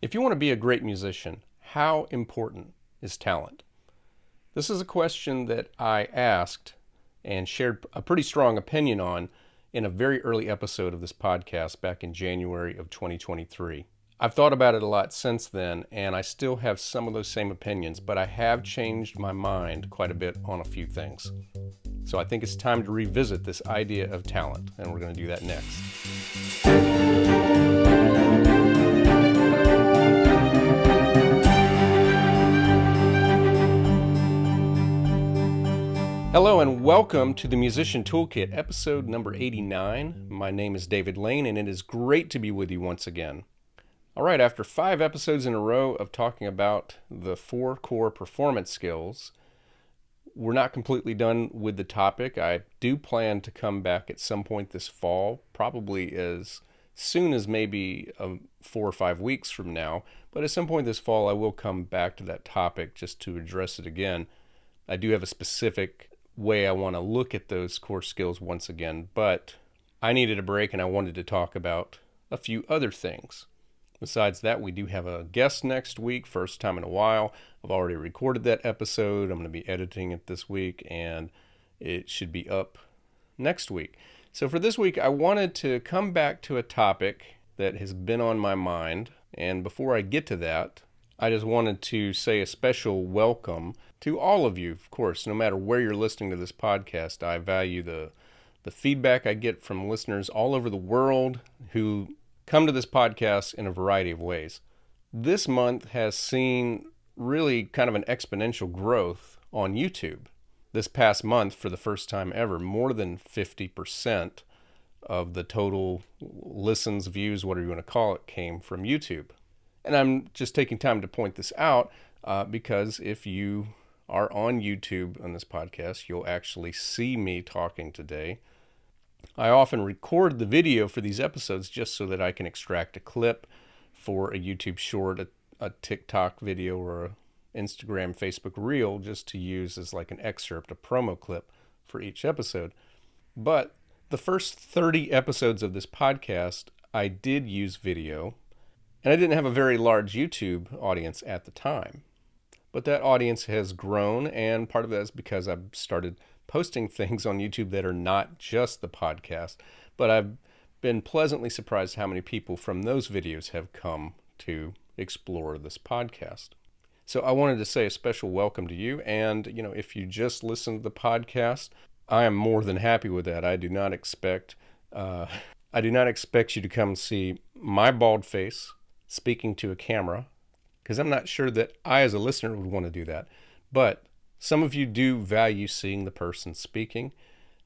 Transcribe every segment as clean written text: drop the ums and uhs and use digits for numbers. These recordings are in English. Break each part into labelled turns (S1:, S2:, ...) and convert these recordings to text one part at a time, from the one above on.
S1: If you want to be a great musician, how important is talent? This is a question that I asked and shared a pretty strong opinion on in a very early episode of this podcast back in January of 2023. I've thought about it a lot since then, and I still have some of those same opinions, but I have changed my mind quite a bit on a few things. So I think it's time to revisit this idea of talent, and we're going to do that next. Hello and welcome to the Musician Toolkit, episode number 89. My name is David Lane, and it is great to be with you once again. All right, after 5 episodes in a row of talking about the 4 core performance skills, we're not completely done with the topic. I do plan to come back at some point this fall, probably as soon as maybe 4 or 5 weeks from now. But at some point this fall, I will come back to that topic just to address it again. I do have a specific way I want to look at those core skills once again, but I needed a break and I wanted to talk about a few other things. Besides that, we do have a guest next week, first time in a while. I've already recorded that episode. I'm going to be editing it this week, and it should be up next week. So for this week, I wanted to come back to a topic that has been on my mind. And before I get to that, I just wanted to say a special welcome to all of you. Of course, no matter where you're listening to this podcast, I value the feedback I get from listeners all over the world who come to this podcast in a variety of ways. This month has seen really kind of an exponential growth on YouTube. This past month, for the first time ever, more than 50% of the total listens, views, whatever you want to call it, came from YouTube. And I'm just taking time to point this out because if you are on YouTube on this podcast, you'll actually see me talking today. I often record the video for these episodes just so that I can extract a clip for a YouTube short, a TikTok video, or an Instagram, Facebook reel, just to use as like an excerpt, a promo clip for each episode. But the first 30 episodes of this podcast, I did use video, and I didn't have a very large YouTube audience at the time. But that audience has grown, and part of that is because I've started posting things on YouTube that are not just the podcast, but I've been pleasantly surprised how many people from those videos have come to explore this podcast. So I wanted to say a special welcome to you, and if you just listen to the podcast, I am more than happy with that. I do not expect you to come see my bald face speaking to a camera, because I'm not sure that I as a listener would want to do that. But some of you do value seeing the person speaking,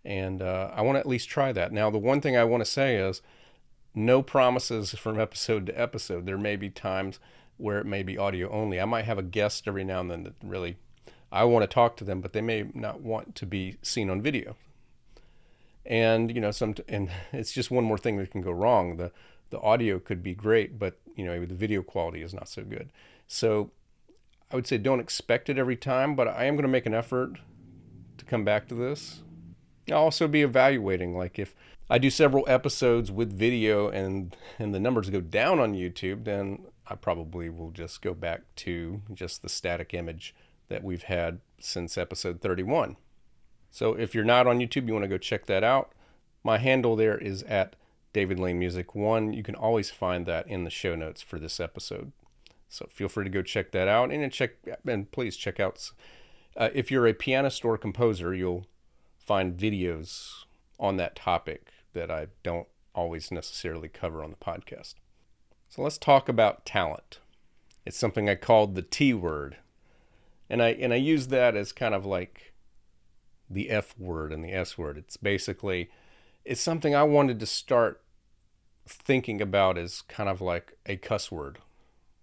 S1: and I want to at least try that. Now, the one thing I want to say is no promises from episode to episode. There may be times where it may be audio only. I might have a guest every now and then that really, I want to talk to them, but they may not want to be seen on video. And, and it's just one more thing that can go wrong. The audio could be great, but, the video quality is not so good. So I would say don't expect it every time, but I am going to make an effort to come back to this. I'll also be evaluating, like if I do several episodes with video and the numbers go down on YouTube, then I probably will just go back to just the static image that we've had since episode 31. So if you're not on YouTube, you want to go check that out. My handle there is at David Lane Music 1. You can always find that in the show notes for this episode. So feel free to go check that out, and please check out. If you're a pianist or a composer, you'll find videos on that topic that I don't always necessarily cover on the podcast. So let's talk about talent. It's something I called the T word, and I use that as kind of like the F word and the S word. It's something I wanted to start thinking about as kind of like a cuss word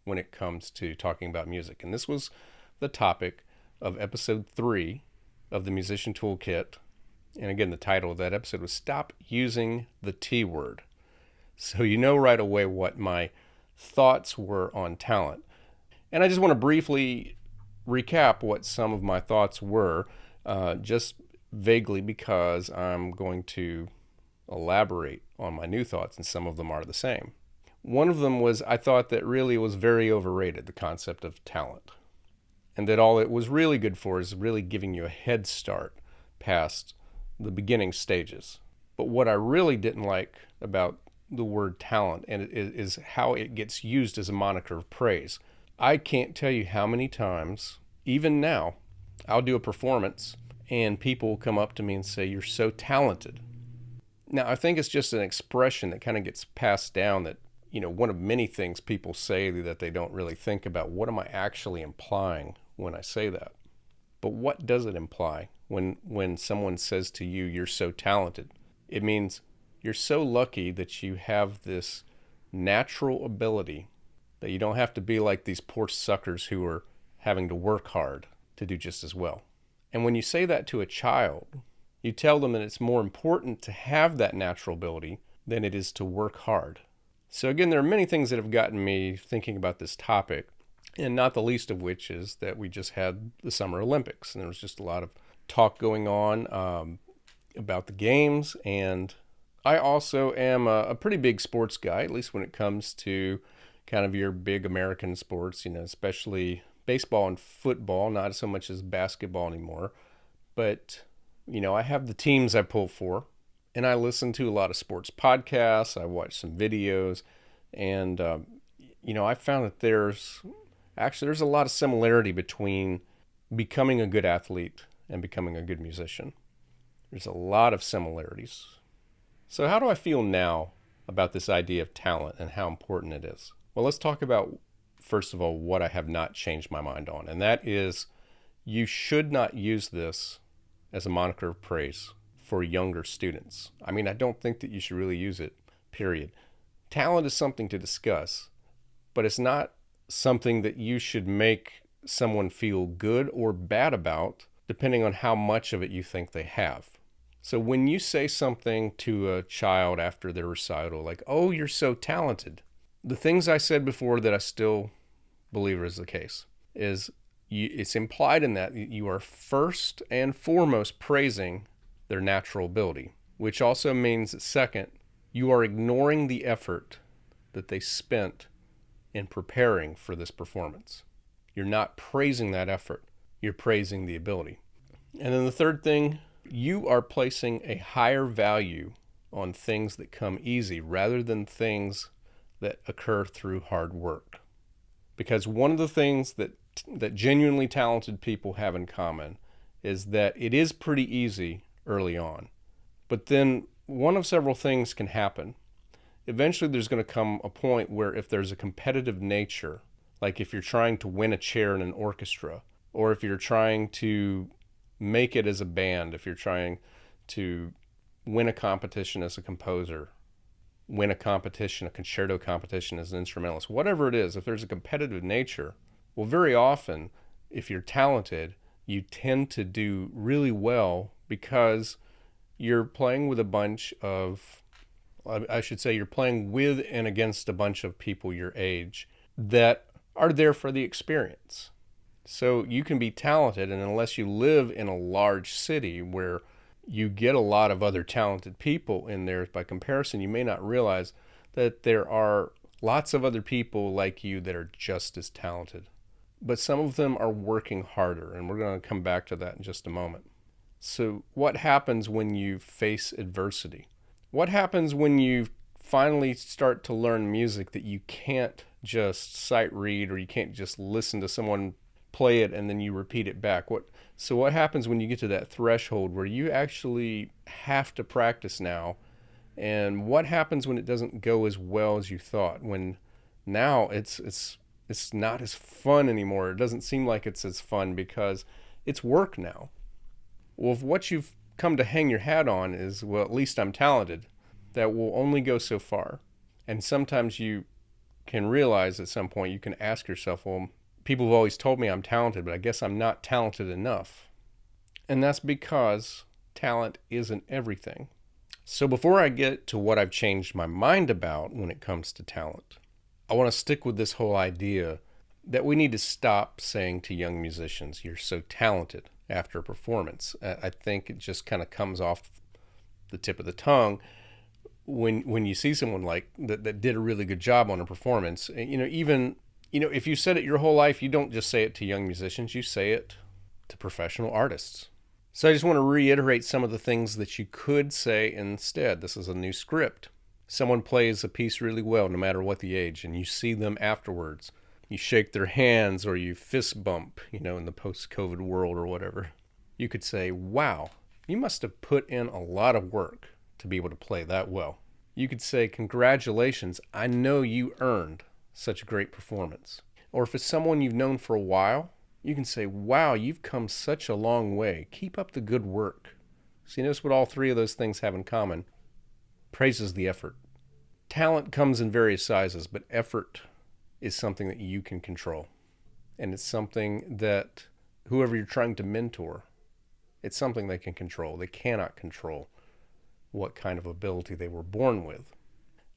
S1: when it comes to talking about music. And this was the topic of episode 3 of the Musician Toolkit. And again, the title of that episode was Stop Using the T Word. So you know right away what my thoughts were on talent. And I just want to briefly recap what some of my thoughts were, just vaguely, because I'm going to elaborate on my new thoughts, and some of them are the same. One of them was I thought that really was very overrated, the concept of talent, and that all it was really good for is really giving you a head start past the beginning stages. But what I really didn't like about the word talent and it is how it gets used as a moniker of praise. I can't tell you how many times, even now, I'll do a performance and people will come up to me and say, "You're so talented." Now, I think it's just an expression that kind of gets passed down that, one of many things people say that they don't really think about. What am I actually implying when I say that? But what does it imply when someone says to you, "You're so talented"? It means you're so lucky that you have this natural ability that you don't have to be like these poor suckers who are having to work hard to do just as well. And when you say that to a child, you tell them that it's more important to have that natural ability than it is to work hard. So again, there are many things that have gotten me thinking about this topic, and not the least of which is that we just had the Summer Olympics, and there was just a lot of talk going on about the games. And I also am a pretty big sports guy, at least when it comes to kind of your big American sports, especially baseball and football, not so much as basketball anymore. But, I have the teams I pull for, and I listen to a lot of sports podcasts. I watch some videos, and, I found that there's a lot of similarity between becoming a good athlete and becoming a good musician. There's a lot of similarities. So how do I feel now about this idea of talent and how important it is? Well, let's talk about, first of all, what I have not changed my mind on. And that is, you should not use this as a moniker of praise for younger students. I mean, I don't think that you should really use it, period. Talent is something to discuss, but it's not something that you should make someone feel good or bad about, depending on how much of it you think they have. So when you say something to a child after their recital, like, "Oh, you're so talented," the things I said before that I still believe is the case is it's implied in that you are first and foremost praising their natural ability, which also means that second, you are ignoring the effort that they spent in preparing for this performance. You're not praising that effort, you're praising the ability. And then the third thing, you are placing a higher value on things that come easy rather than things that occur through hard work. Because one of the things that genuinely talented people have in common is that it is pretty easy early on. But then one of several things can happen. Eventually there's going to come a point where if there's a competitive nature, like if you're trying to win a chair in an orchestra, or if you're trying to make it as a band, if you're trying to win a competition as a composer, win a competition, a concerto competition as an instrumentalist, whatever it is, if there's a competitive nature, well, very often, if you're talented, you tend to do really well because you're playing with a bunch of, I should say, you're playing with and against a bunch of people your age that are there for the experience. So you can be talented, and unless you live in a large city where you get a lot of other talented people in there by comparison, you may not realize that there are lots of other people like you that are just as talented. But some of them are working harder, and we're going to come back to that in just a moment. So what happens when you face adversity? What happens when you finally start to learn music that you can't just sight read, or you can't just listen to someone play it and then you repeat it back? So what happens when you get to that threshold where you actually have to practice now? And what happens when it doesn't go as well as you thought? When now it's not as fun anymore. It doesn't seem like it's as fun because it's work now. Well, if what you've come to hang your hat on is, well, at least I'm talented, that will only go so far. And sometimes you can realize at some point, you can ask yourself, well, people have always told me I'm talented, but I guess I'm not talented enough. And that's because talent isn't everything. So before I get to what I've changed my mind about when it comes to talent, I want to stick with this whole idea that we need to stop saying to young musicians, "You're so talented," after a performance. I think it just kind of comes off the tip of the tongue when you see someone like that did a really good job on a performance, even if you said it your whole life, you don't just say it to young musicians, you say it to professional artists. So I just want to reiterate some of the things that you could say instead. This is a new script. Someone plays a piece really well, no matter what the age, and you see them afterwards. You shake their hands or you fist bump, in the post-COVID world or whatever. You could say, wow, you must have put in a lot of work to be able to play that well. You could say, congratulations, I know you earned such a great performance. Or if it's someone you've known for a while, you can say, wow, you've come such a long way. Keep up the good work. So you notice what all three of those things have in common. Praises the effort. Talent comes in various sizes, but effort is something that you can control. And it's something that whoever you're trying to mentor, it's something they can control. They cannot control what kind of ability they were born with.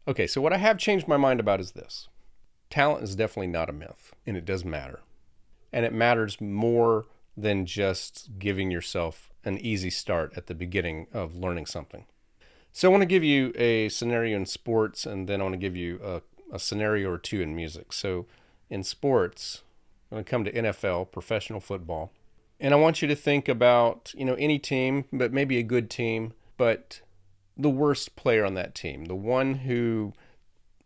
S1: Okay, so what I have changed my mind about is this. Talent is definitely not a myth, and it does matter. And it matters more than just giving yourself an easy start at the beginning of learning something. So I want to give you a scenario in sports, and then I want to give you a scenario or two in music. So in sports, I'm going to come to NFL, professional football. And I want you to think about, any team, but maybe a good team, but the worst player on that team, the one who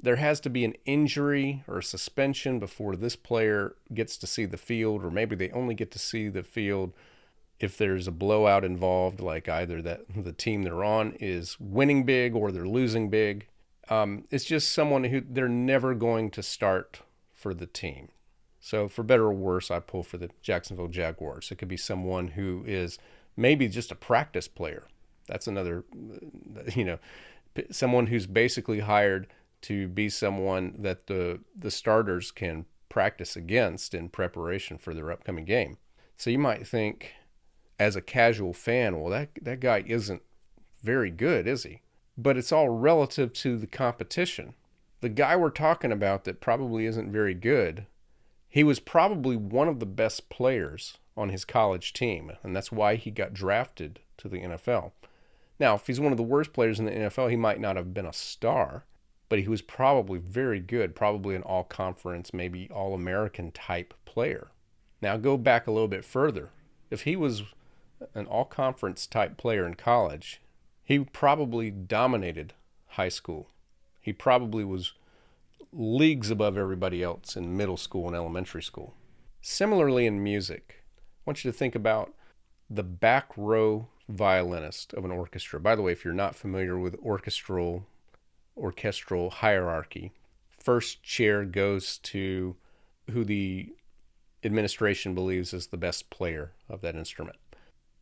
S1: there has to be an injury or a suspension before this player gets to see the field, or maybe they only get to see the field if there's a blowout involved, like either that the team they're on is winning big or they're losing big. It's just someone who they're never going to start for the team. So for better or worse, I pull for the Jacksonville Jaguars. It could be someone who is maybe just a practice player. That's another, someone who's basically hired to be someone that the starters can practice against in preparation for their upcoming game. So you might think, as a casual fan, well, that guy isn't very good, is he? But it's all relative to the competition. The guy we're talking about that probably isn't very good, he was probably one of the best players on his college team, and that's why he got drafted to the NFL. Now, if he's one of the worst players in the NFL, he might not have been a star, but he was probably very good, probably an all-conference, maybe all-American type player. Now, go back a little bit further. If he was an all-conference type player in college, he probably dominated high school. He probably was leagues above everybody else in middle school and elementary school. Similarly in music, I want you to think about the back row violinist of an orchestra. By the way, if you're not familiar with orchestral hierarchy, first chair goes to who the administration believes is the best player of that instrument.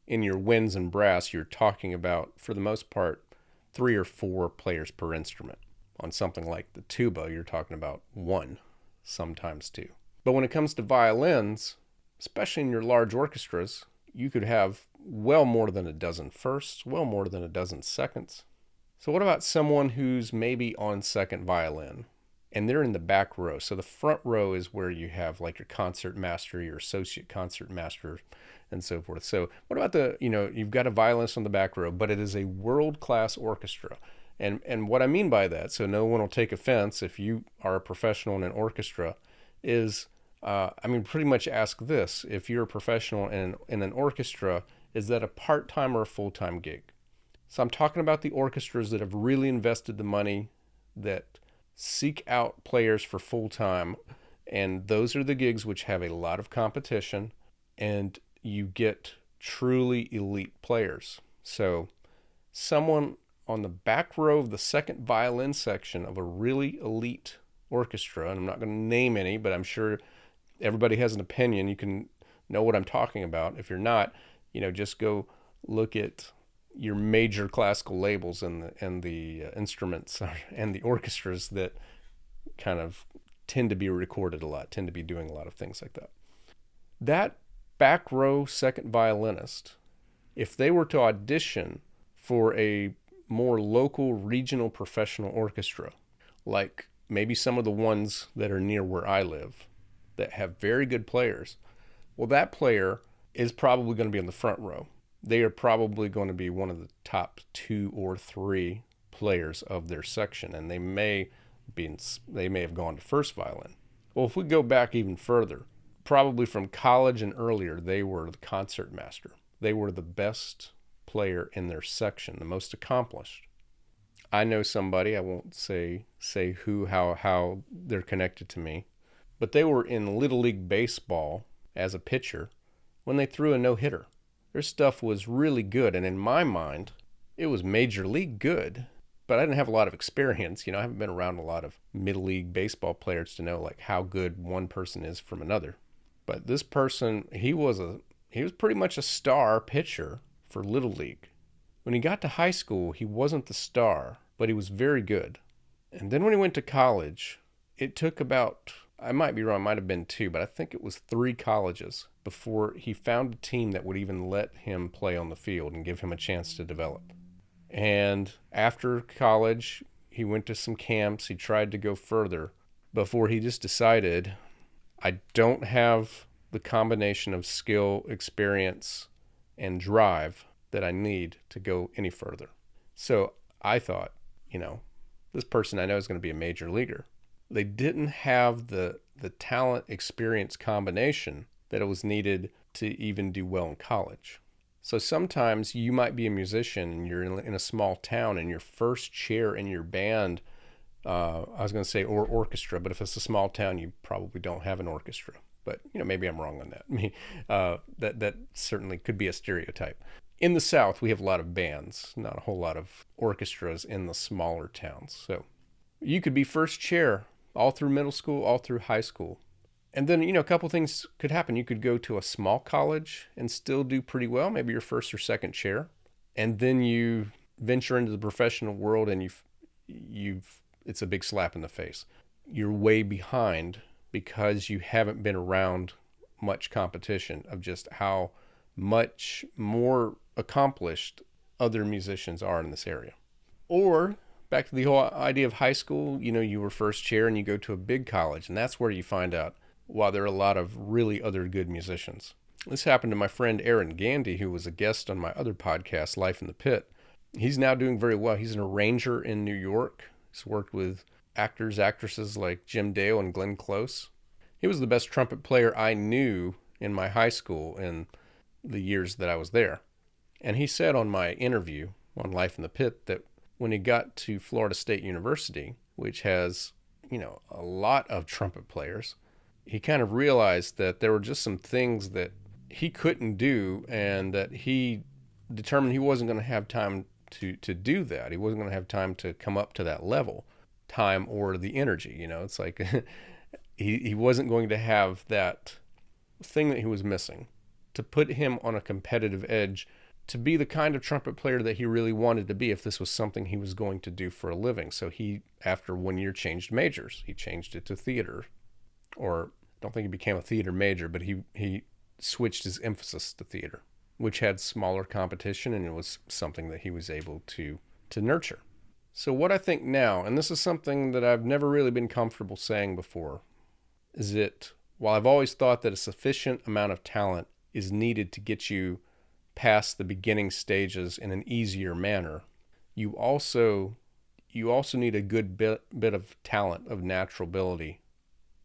S1: In your winds and brass, you're talking about, for the most part, 3 or 4 players per instrument. On something like the tuba, you're talking about 1, sometimes 2. But when it comes to violins, especially in your large orchestras, you could have well more than a dozen firsts, well more than a dozen seconds. So what about someone who's maybe on second violin and they're in the back row? So the front row is where you have like your concert master, your associate concert master, and so forth. So what about you've got a violinist on the back row, but it is a world-class orchestra. And what I mean by that, so no one will take offense if you are a professional in an orchestra, is, pretty much ask this. If you're a professional in an orchestra, is that a part-time or a full-time gig? So I'm talking about the orchestras that have really invested the money, that seek out players for full-time, and those are the gigs which have a lot of competition, and you get truly elite players. So someone on the back row of the second violin section of a really elite orchestra, and I'm not going to name any, but I'm sure everybody has an opinion. You can know what I'm talking about. If you're not, just go look at your major classical labels and the instruments and the orchestras that kind of tend to be recorded a lot, tend to be doing a lot of things like that. That back row second violinist, if they were to audition for a more local regional professional orchestra, like maybe some of the ones that are near where I live that have very good players, well, that player is probably going to be in the front row. They are probably going to be one of the top 2 or 3 players of their section, and they may have gone to first violin. Well, if we go back even further, probably from college and earlier, they were the concert master. They were the best player in their section, the most accomplished. I know somebody, I won't say who, how they're connected to me, but they were in Little League Baseball as a pitcher when they threw a no-hitter. Their stuff was really good, and in my mind, it was major league good, but I didn't have a lot of experience. I haven't been around a lot of middle league baseball players to know like how good one person is from another. But this person, he was pretty much a star pitcher for Little League. When he got to high school, he wasn't the star, but he was very good. And then when he went to college, it took about, I might be wrong, it might have been 2, but I think it was 3 colleges before he found a team that would even let him play on the field and give him a chance to develop. And after college, he went to some camps, he tried to go further before he just decided, I don't have the combination of skill, experience, and drive that I need to go any further. So I thought, this person I know is going to be a major leaguer. They didn't have the talent experience combination that it was needed to even do well in college. So sometimes you might be a musician and you're in a small town and your first chair in your band, I was going to say orchestra, but if it's a small town, you probably don't have an orchestra. But maybe I'm wrong on that. That certainly could be a stereotype. In the South, we have a lot of bands, not a whole lot of orchestras in the smaller towns. So you could be first chair all through middle school, all through high school. And then, a couple things could happen. You could go to a small college and still do pretty well, maybe your first or second chair. And then you venture into the professional world and it's a big slap in the face. You're way behind because you haven't been around much competition of just how much more accomplished other musicians are in this area. Or back to the whole idea of high school, you were first chair and you go to a big college, and that's where you find out, wow, there are a lot of really other good musicians. This happened to my friend Aaron Gandy, who was a guest on my other podcast, Life in the Pit. He's now doing very well. He's an arranger in New York. He's worked with actors, actresses like Jim Dale and Glenn Close. He was the best trumpet player I knew in my high school in the years that I was there. And he said on my interview on Life in the Pit that when he got to Florida State University, which has, a lot of trumpet players, he kind of realized that there were just some things that he couldn't do and that he determined he wasn't going to have time to do that. He wasn't going to have time to come up to that level, time or the energy. It's like he wasn't going to have that thing that he was missing to put him on a competitive edge to be the kind of trumpet player that he really wanted to be if this was something he was going to do for a living. So he, after 1 year, changed majors. He changed it to theater. Or I don't think he became a theater major, but he switched his emphasis to theater, which had smaller competition, and it was something that he was able to nurture. So what I think now, and this is something that I've never really been comfortable saying before, is that while I've always thought that a sufficient amount of talent is needed to get you past the beginning stages in an easier manner, you also need a good bit of talent, of natural ability,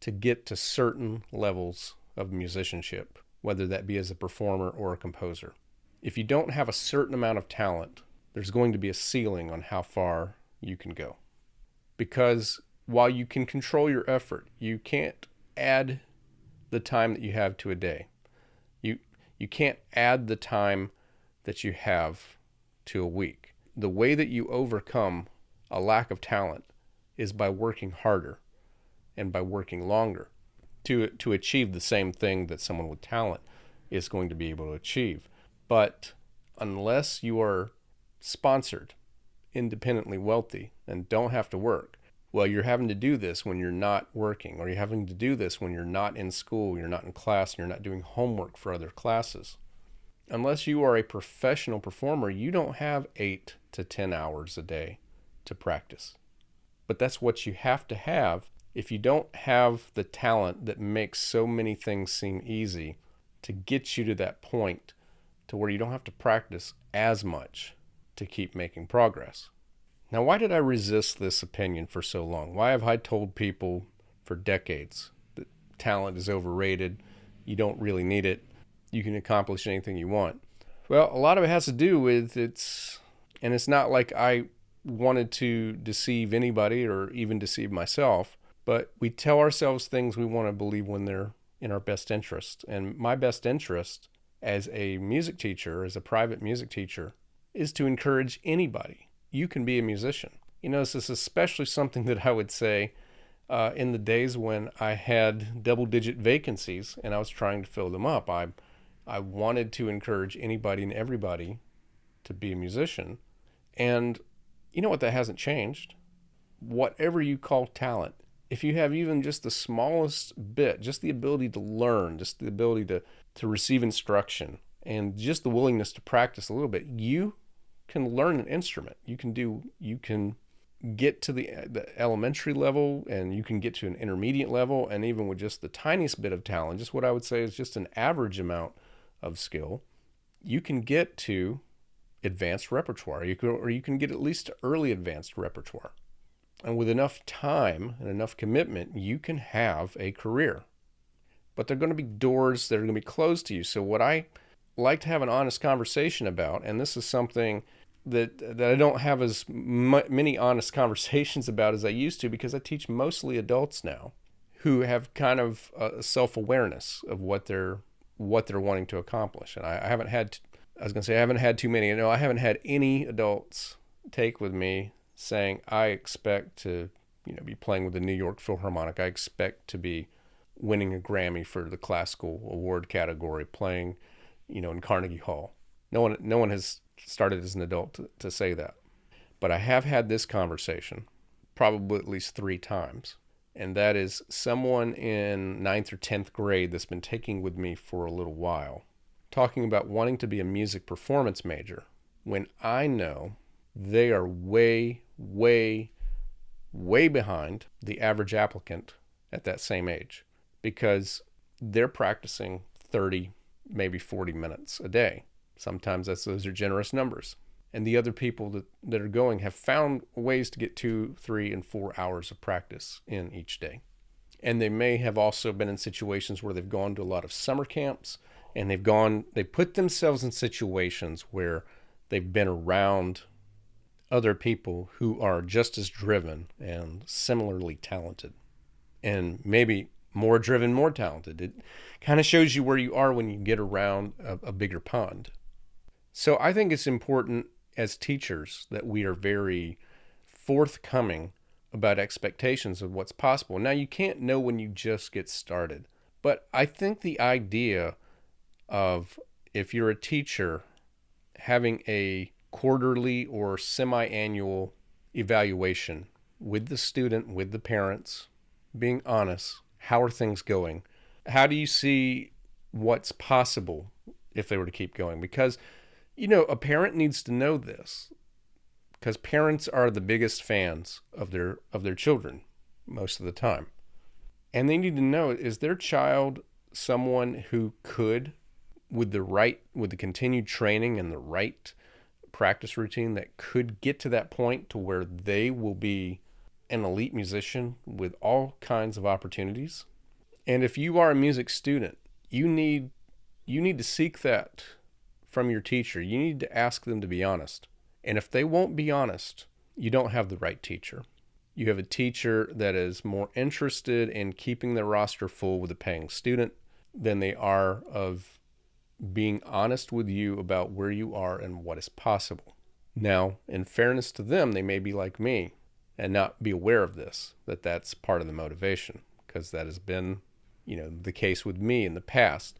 S1: to get to certain levels of musicianship, whether that be as a performer or a composer. If you don't have a certain amount of talent, there's going to be a ceiling on how far you can go. Because while you can control your effort, you can't add the time that you have to a day. You can't add the time that you have to a week. The way that you overcome a lack of talent is by working harder and by working longer to achieve the same thing that someone with talent is going to be able to achieve. But unless you are sponsored, independently wealthy, and don't have to work, well, you're having to do this when you're not working, or you're having to do this when you're not in school, you're not in class, and you're not doing homework for other classes. Unless you are a professional performer, you don't have 8 to 10 hours a day to practice. But that's what you have to have if you don't have the talent that makes so many things seem easy to get you to that point to where you don't have to practice as much to keep making progress. Now, why did I resist this opinion for so long? Why have I told people for decades that talent is overrated? You don't really need it. You can accomplish anything you want. Well, a lot of it has to do with and it's not like I wanted to deceive anybody or even deceive myself, but we tell ourselves things we want to believe when they're in our best interest. And my best interest as a music teacher, as a private music teacher, is to encourage anybody. You can be a musician. This is especially something that I would say in the days when I had double-digit vacancies and I was trying to fill them up. I wanted to encourage anybody and everybody to be a musician. And you know what? That hasn't changed. Whatever you call talent, if you have even just the smallest bit, just the ability to learn, just the ability to receive instruction, and just the willingness to practice a little bit, you can learn an instrument. You can get to the elementary level, and you can get to an intermediate level, and even with just the tiniest bit of talent, just what I would say is just an average amount of skill, you can get to advanced repertoire. You can get at least to early advanced repertoire. And with enough time and enough commitment, you can have a career. But there are going to be doors that are going to be closed to you. So what I like to have an honest conversation about, and this is something that I don't have as many honest conversations about as I used to, because I teach mostly adults now who have kind of a self-awareness of what they're wanting to accomplish. And I haven't had too many. I haven't had any adults take with me saying, I expect to, be playing with the New York Philharmonic. I expect to be winning a Grammy for the classical award category, playing, in Carnegie Hall. No one has started as an adult to say that. But I have had this conversation probably at least 3 times. And that is someone in 9th or 10th grade that's been taking with me for a little while, talking about wanting to be a music performance major, when I know they are way, way, way behind the average applicant at that same age, because they're practicing 30, maybe 40 minutes a day. Sometimes those are generous numbers. And the other people that are going have found ways to get 2, 3, and 4 hours of practice in each day. And they may have also been in situations where they've gone to a lot of summer camps, and they put themselves in situations where they've been around other people who are just as driven and similarly talented, and maybe more driven, more talented. It kind of shows you where you are when you get around a bigger pond. So I think it's important as teachers that we are very forthcoming about expectations of what's possible. Now, you can't know when you just get started, but I think the idea of, if you're a teacher, having a quarterly or semi-annual evaluation with the student, with the parents, being honest, how are things going? How do you see what's possible if they were to keep going? Because, a parent needs to know this, because parents are the biggest fans of their children most of the time. And they need to know, is their child someone who could, with the continued training and the right practice routine, that could get to that point to where they will be an elite musician with all kinds of opportunities? And if you are a music student, you need to seek that from your teacher. You need to ask them to be honest. And if they won't be honest, you don't have the right teacher. You have a teacher that is more interested in keeping their roster full with a paying student than they are of being honest with you about where you are and what is possible. Now, in fairness to them, they may be like me and not be aware of this, that's part of the motivation, because that has been, the case with me in the past.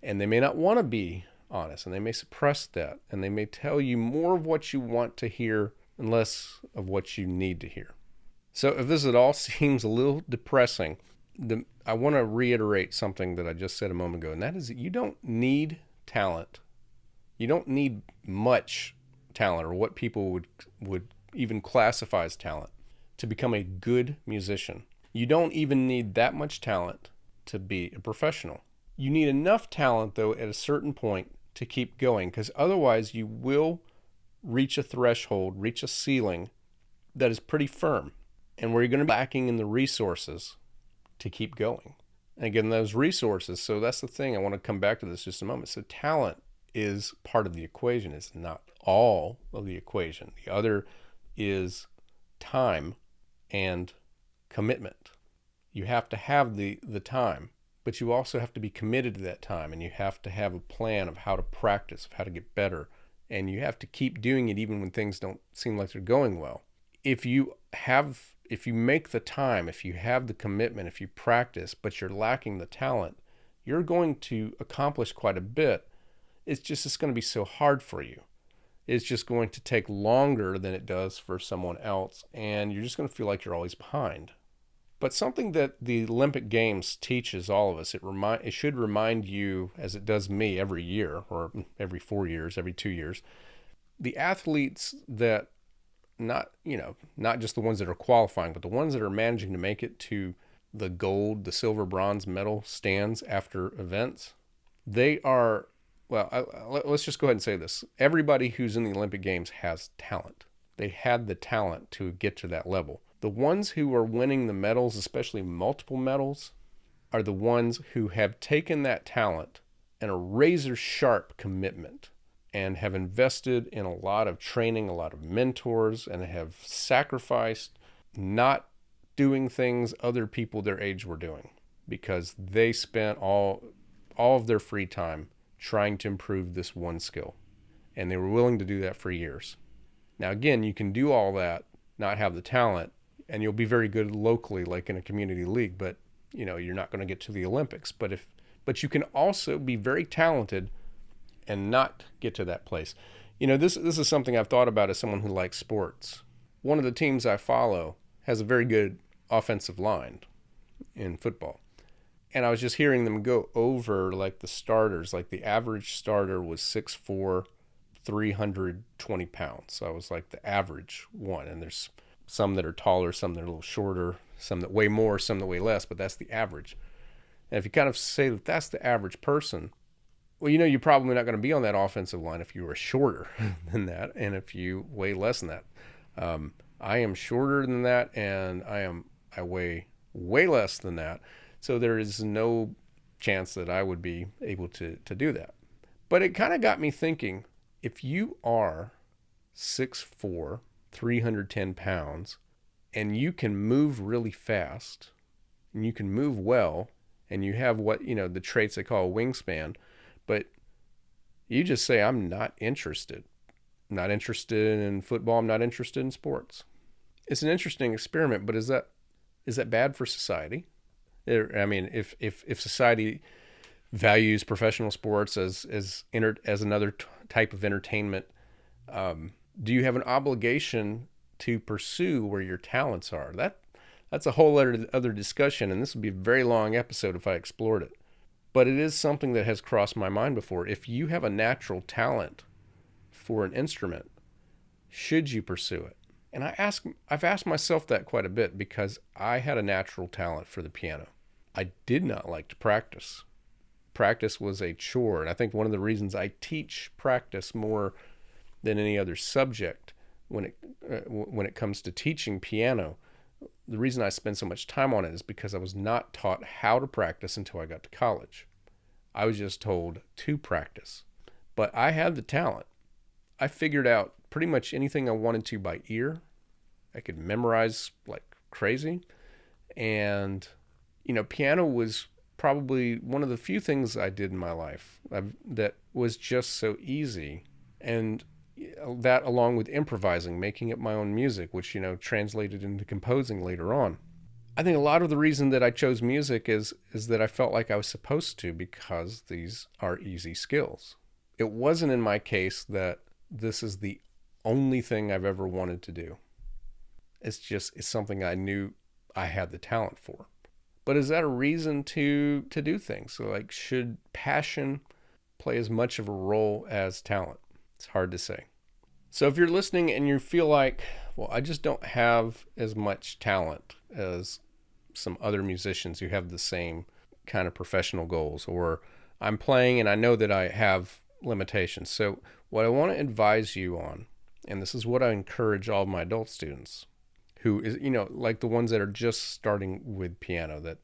S1: And they may not want to be honest, and they may suppress that, and they may tell you more of what you want to hear and less of what you need to hear. So if this at all seems a little depressing, I want to reiterate something that I just said a moment ago, and that is that you don't need talent. You don't need much talent, or what people would even classify as talent, to become a good musician. You don't even need that much talent to be a professional. You need enough talent, though, at a certain point to keep going, because otherwise you will reach a threshold, reach a ceiling that is pretty firm and where you're going to be lacking in the resources to keep going. And again, those resources, so that's the thing. I want to come back to this just a moment. So talent is part of the equation. It's not all of the equation. The other is time and commitment. You have to have the time, but you also have to be committed to that time, and you have to have a plan of how to practice, of how to get better, and you have to keep doing it even when things don't seem like they're going well. If you make the time, if you have the commitment, if you practice, but you're lacking the talent, you're going to accomplish quite a bit. It's going to be so hard for you. It's just going to take longer than it does for someone else, and you're just going to feel like you're always behind. But something that the Olympic Games teaches all of us, it should remind you, as it does me every year, or every 4 years, every 2 years, the athletes that not just the ones that are qualifying, but the ones that are managing to make it to the gold, the silver, bronze medal stands after events, they are, let's just go ahead and say this. Everybody who's in the Olympic Games has talent. They had the talent to get to that level. The ones who are winning the medals, especially multiple medals, are the ones who have taken that talent and a razor sharp commitment and have invested in a lot of training, a lot of mentors, and have sacrificed not doing things other people their age were doing because they spent all of their free time trying to improve this one skill. And they were willing to do that for years. Now, again, you can do all that, not have the talent, and you'll be very good locally, like in a community league, but you're not going to get to the Olympics. But you can also be very talented and not get to that place. This is something I've thought about as someone who likes sports. One of the teams I follow has a very good offensive line in football. And I was just hearing them go over like the starters, like the average starter was 6'4", 320 pounds. So I was like the average one. And there's some that are taller, some that are a little shorter, some that weigh more, some that weigh less, but that's the average. And if you kind of say that that's the average person, well, you're probably not going to be on that offensive line if you are shorter than that, and if you weigh less than that. I am shorter than that, and I weigh way less than that. So there is no chance that I would be able to do that. But it kind of got me thinking, if you are 6'4", 310 pounds, and you can move really fast, and you can move well, and you have the traits they call a wingspan, but you just say, I'm not interested. I'm not interested in football. I'm not interested in sports. It's an interesting experiment, but is that bad for society? I mean, if society values professional sports as another type of entertainment, do you have an obligation to pursue where your talents are? That's a whole other discussion, and this would be a very long episode if I explored it. But it is something that has crossed my mind before. If you have a natural talent for an instrument, should you pursue it? And I've asked myself that quite a bit because I had a natural talent for the piano. I did not like to practice. Practice was a chore, and I think one of the reasons I teach practice more than any other subject when it comes to teaching piano, the reason I spend so much time on it is because I was not taught how to practice until I got to college. I was just told to practice. But I had the talent. I figured out pretty much anything I wanted to by ear. I could memorize like crazy. And, piano was probably one of the few things I did in my life that was just so easy. And that along with improvising, making up my own music, which, translated into composing later on. I think a lot of the reason that I chose music is that I felt like I was supposed to because these are easy skills. It wasn't in my case that this is the only thing I've ever wanted to do. It's something I knew I had the talent for. But is that a reason to do things? So like, should passion play as much of a role as talent? It's hard to say. So if you're listening and you feel like, well, I just don't have as much talent as some other musicians who have the same kind of professional goals, or I'm playing and I know that I have limitations. So what I want to advise you on, and this is what I encourage all of my adult students, who is, like the ones that are just starting with piano that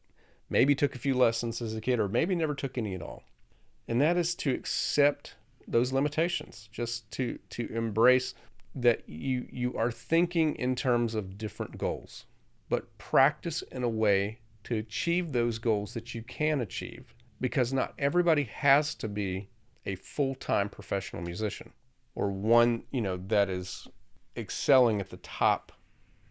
S1: maybe took a few lessons as a kid or maybe never took any at all. And that is to accept those limitations, just to embrace that you are thinking in terms of different goals, but practice in a way to achieve those goals that you can achieve, because not everybody has to be a full-time professional musician or one, that is excelling at the top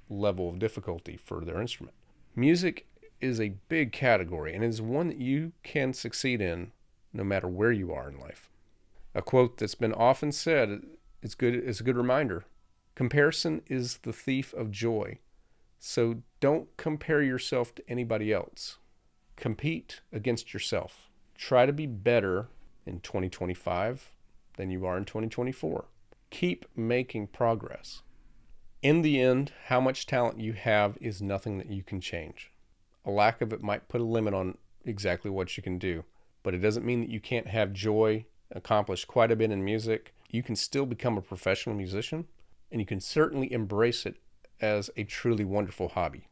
S1: level of difficulty for their instrument. Music is a big category and is one that you can succeed in no matter where you are in life. A quote that's been often said is a good reminder. Comparison is the thief of joy. So don't compare yourself to anybody else. Compete against yourself. Try to be better in 2025 than you are in 2024. Keep making progress. In the end, how much talent you have is nothing that you can change. A lack of it might put a limit on exactly what you can do, but it doesn't mean that you can't have joy, accomplish quite a bit in music. You can still become a professional musician, and you can certainly embrace it as a truly wonderful hobby.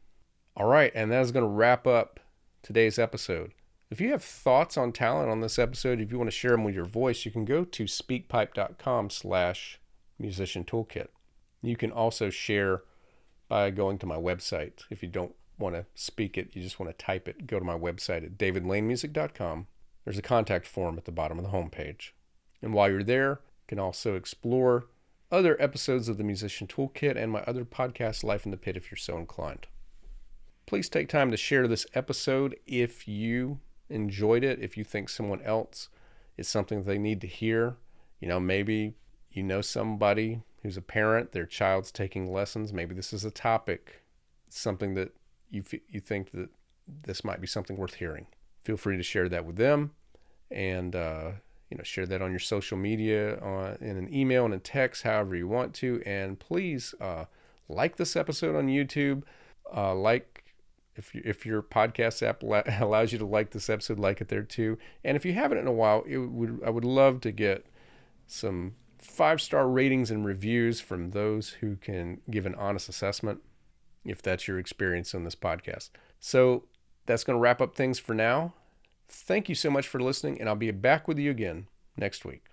S1: All right, and that is going to wrap up today's episode. If you have thoughts on talent on this episode, if you want to share them with your voice, you can go to speakpipe.com/musician toolkit. You can also share by going to my website. If you don't want to speak it, you just want to type it, go to my website at davidlanemusic.com. There's a contact form at the bottom of the homepage. And while you're there, you can also explore other episodes of the Musician Toolkit and my other podcast, Life in the Pit, if you're so inclined. Please take time to share this episode if you enjoyed it, if you think someone else is something they need to hear. Maybe somebody who's a parent, their child's taking lessons. Maybe this is a topic, something that you think that this might be something worth hearing. Feel free to share that with them, and share that on your social media, in an email and a text, however you want to. And please like this episode on YouTube. If your podcast app allows you to like this episode, like it there too. And if you haven't in a while, I would love to get some 5-star ratings and reviews from those who can give an honest assessment, if that's your experience on this podcast. So that's going to wrap up things for now. Thank you so much for listening, and I'll be back with you again next week.